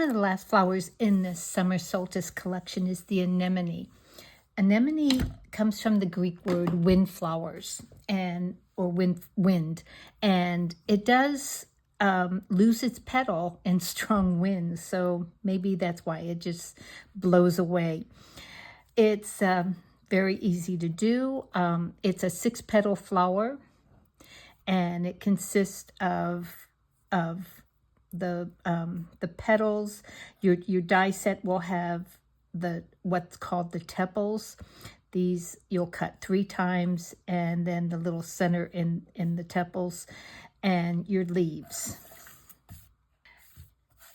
of the last flowers in this Summer Solstice collection is the Anemone. Anemone comes from the Greek word wind flowers, or wind, and it does lose its petal in strong winds, so maybe that's why it just blows away. It's very easy to do. It's a 6-petal flower, and it consists of the petals. Your die set will have what's called the tepals. These you'll cut 3 times, and then the little center in the tepals, and your leaves.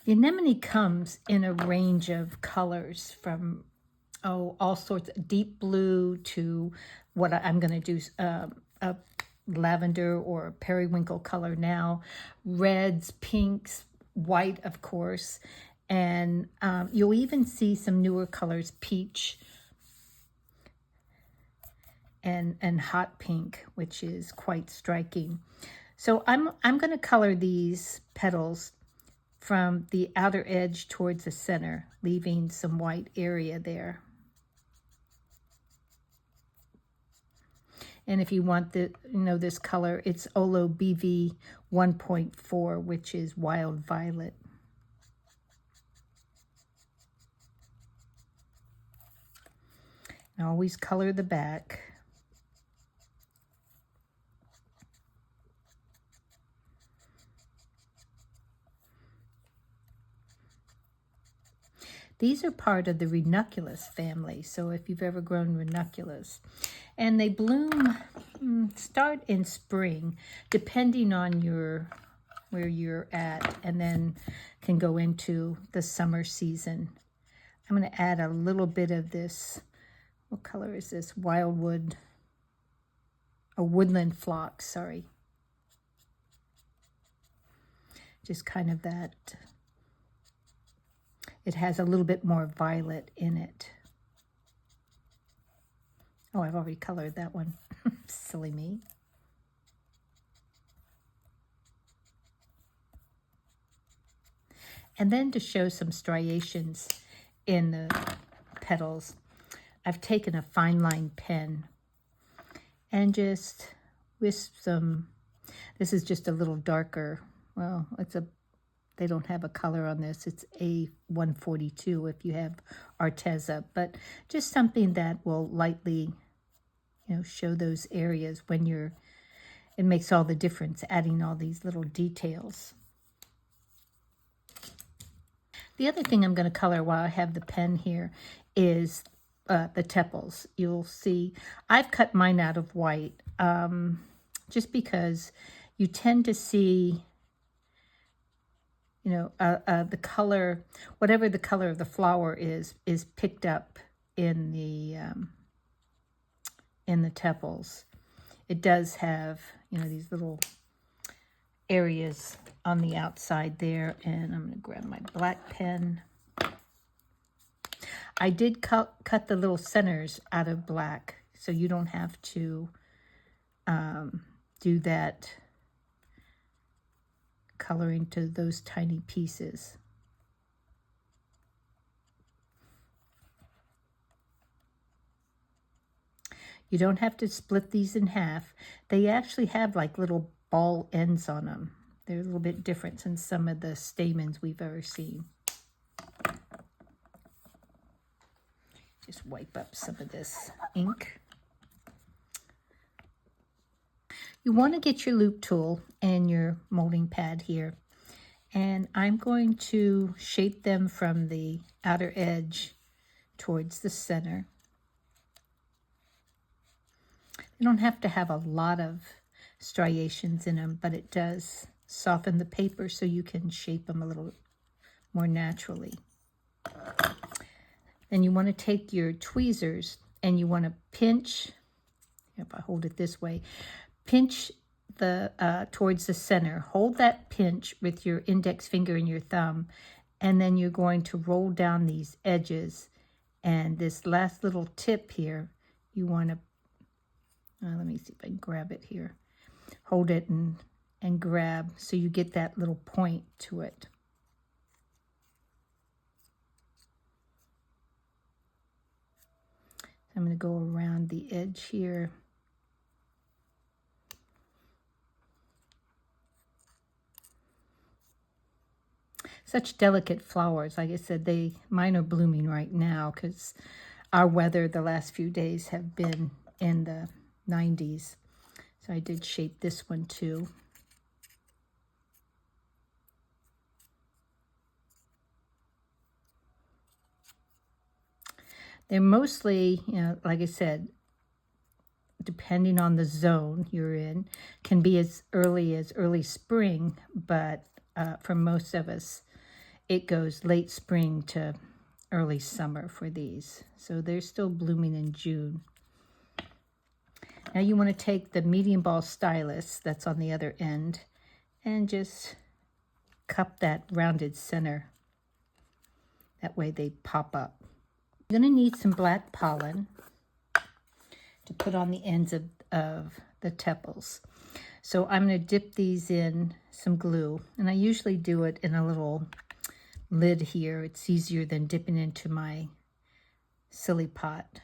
The anemone comes in a range of colors, from all sorts of deep blue to what I'm going to do, a lavender or periwinkle color now, reds, pinks, white, of course, and you'll even see some newer colors, peach and hot pink, which is quite striking. So I'm going to color these petals from the outer edge towards the center, leaving some white area there. And if you want this color, it's Olo BV 1.4, which is wild violet. And always color the back. These are part of the ranunculus family, so if you've ever grown ranunculus. And they bloom, start in spring, depending on where you're at, and then can go into the summer season. I'm going to add a little bit of this, what color is this? Wildwood, a woodland phlox, sorry. Just kind of that. It has a little bit more violet in it. Oh, I've already colored that one. Silly me. And then to show some striations in the petals, I've taken a fine line pen and just wisp some. This is just a little darker. Well, they don't have a color on this. It's A142 if you have Arteza, but just something that will lightly, show those areas when it makes all the difference, adding all these little details. The other thing I'm going to color while I have the pen here is the tepals. You'll see I've cut mine out of white just because you tend to see the color, whatever the color of the flower is picked up in the tepals. It does have, these little areas on the outside there, and I'm going to grab my black pen. I did cut the little centers out of black, so you don't have to do that coloring to those tiny pieces. You don't have to split these in half. They actually have like little ball ends on them. They're a little bit different than some of the stamens we've ever seen. Just wipe up some of this ink. You want to get your loop tool and your molding pad here, and I'm going to shape them from the outer edge towards the center. You don't have to have a lot of striations in them, but it does soften the paper so you can shape them a little more naturally. Then you want to take your tweezers and you want to pinch, if I hold it this way, pinch towards the center. Hold that pinch with your index finger and your thumb, and then you're going to roll down these edges. And this last little tip here, you want to, let me see if I can grab it here. Hold it and grab so you get that little point to it. I'm going to go around the edge here. Such delicate flowers. Like I said, mine are blooming right now because our weather the last few days have been in the 90s. So I did shape this one too. They're mostly, like I said, depending on the zone you're in, can be as early spring, but for most of us, it goes late spring to early summer for these. So they're still blooming in June. Now you want to take the medium ball stylus that's on the other end and just cup that rounded center. That way they pop up. You're going to need some black pollen to put on the ends of the tepals. So I'm going to dip these in some glue, and I usually do it in a little lid here. It's easier than dipping into my silly pot,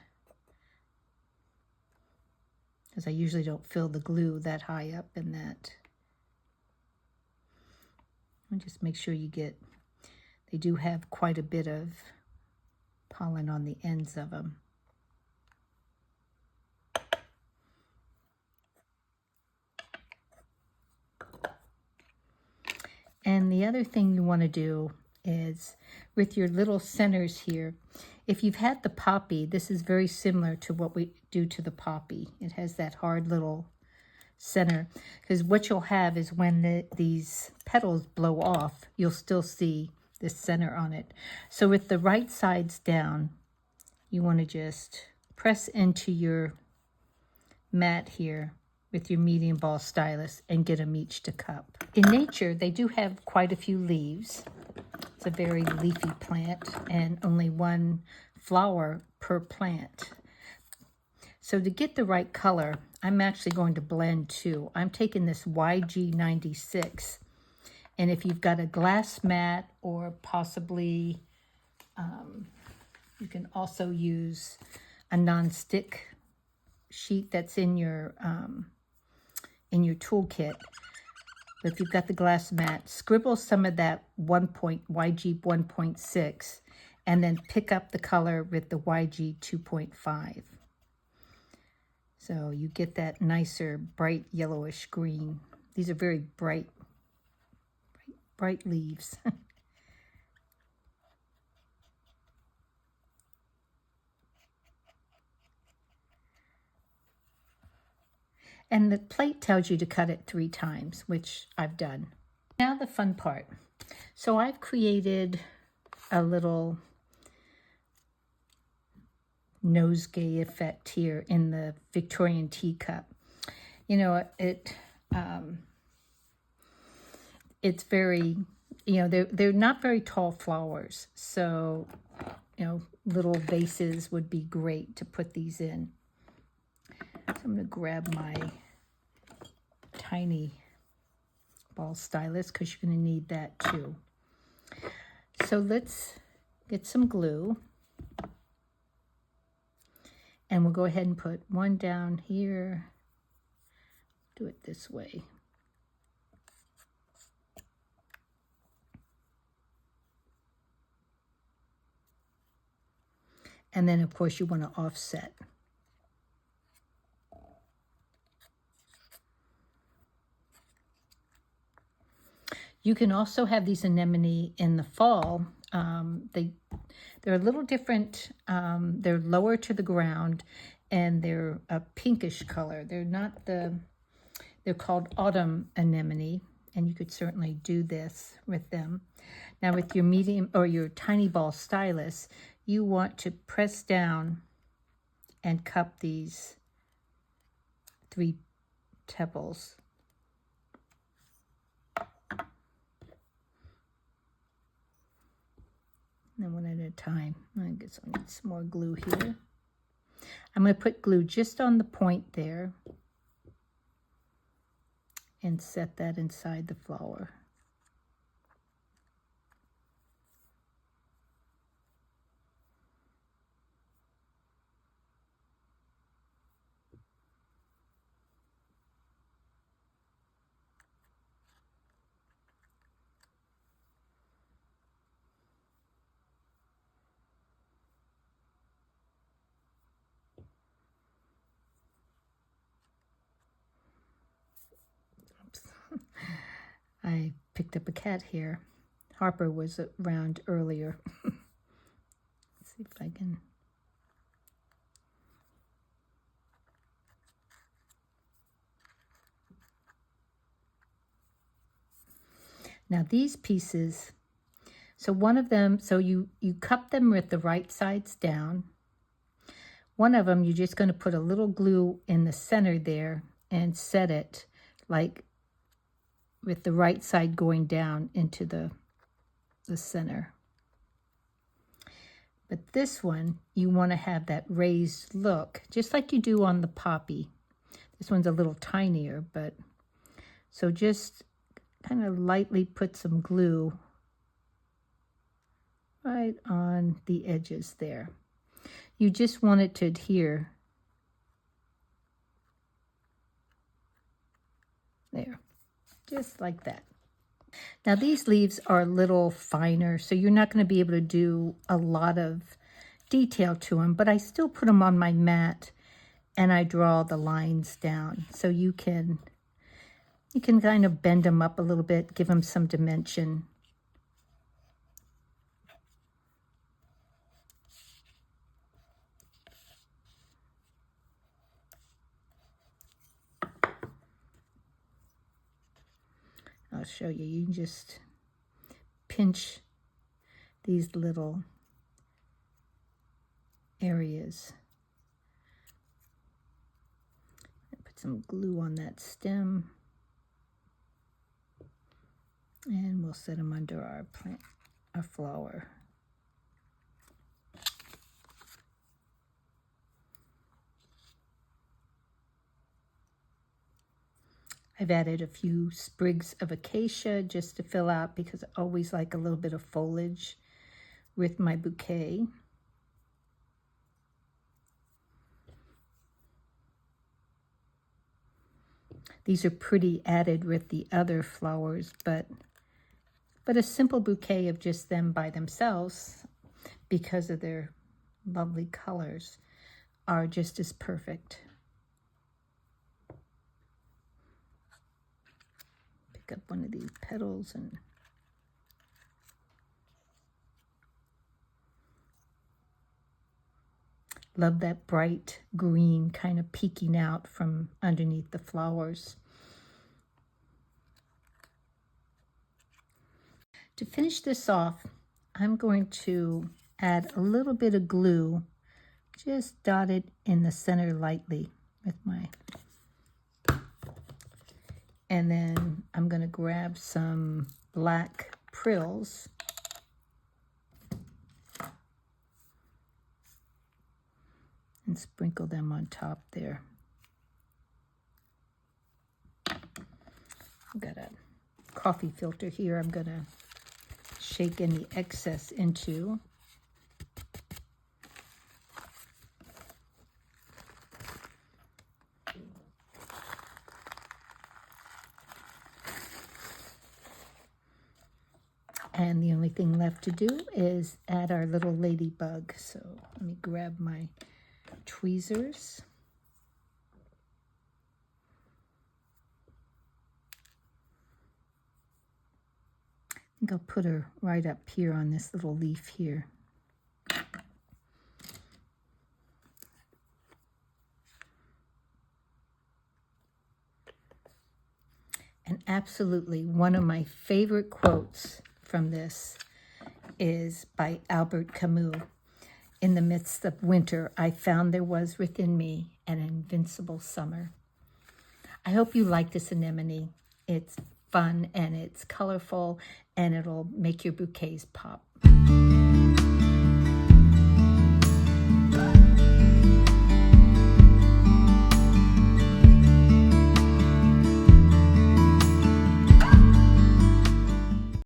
because I usually don't fill the glue that high up in that. And just make sure they do have quite a bit of pollen on the ends of them. And the other thing you want to do is with your little centers here, if you've had the poppy, this is very similar to what we do to the poppy. It has that hard little center, because what you'll have is when these petals blow off, you'll still see this center on it. So with the right sides down, you want to just press into your mat here with your medium ball stylus and get them each to cup. In nature, they do have quite a few leaves. It's a very leafy plant and only one flower per plant. So to get the right color, I'm actually going to blend too. I'm taking this YG96, and if you've got a glass mat or possibly you can also use a non-stick sheet that's in your toolkit. But if you've got the glass mat, scribble some of that YG 1.6 and then pick up the color with the YG 2.5. So you get that nicer bright yellowish green. These are very bright leaves. And the plate tells you to cut it 3 times, which I've done. Now the fun part. So I've created a little nosegay effect here in the Victorian teacup. It's very, they're not very tall flowers. So, little vases would be great to put these in. So I'm going to grab my tiny ball stylus because you're going to need that too. So let's get some glue. And we'll go ahead and put one down here. Do it this way. And then, of course, you want to offset. You can also have these anemone in the fall. They're a little different. They're lower to the ground, and they're a pinkish color. They're called autumn anemone, and you could certainly do this with them. Now with your medium or your tiny ball stylus, you want to press down and cup these 3 tepals. And then one at a time. I guess I need some more glue here. I'm going to put glue just on the point there and set that inside the flower. I picked up a cat hair. Harper was around earlier. Let's see if I can... Now these pieces, so one of them, so you cup them with the right sides down. One of them, you're just going to put a little glue in the center there and set it like with the right side going down into the center. But this one, you want to have that raised look, just like you do on the poppy. This one's a little tinier, but so just kind of lightly put some glue right on the edges there. You just want it to adhere. There, just like that. Now these leaves are a little finer, so you're not going to be able to do a lot of detail to them, but I still put them on my mat and I draw the lines down. So you can kind of bend them up a little bit, give them some dimension. I'll show you. You can just pinch these little areas. Put some glue on that stem. And we'll set them under our plant, our flower. I've added a few sprigs of acacia just to fill out because I always like a little bit of foliage with my bouquet. These are pretty added with the other flowers, but a simple bouquet of just them by themselves, because of their lovely colors, are just as perfect. Pick up one of these petals and love that bright green kind of peeking out from underneath the flowers. To finish this off, I'm going to add a little bit of glue, just dotted in the center lightly with my... And then I'm going to grab some black prills and sprinkle them on top there. I've got a coffee filter here. I'm going to shake any excess into. And the only thing left to do is add our little ladybug. So let me grab my tweezers. I think I'll put her right up here on this little leaf here. And absolutely one of my favorite quotes from this is by Albert Camus. In the midst of winter, I found there was within me an invincible summer. I hope you like this anemone. It's fun and it's colorful and it'll make your bouquets pop.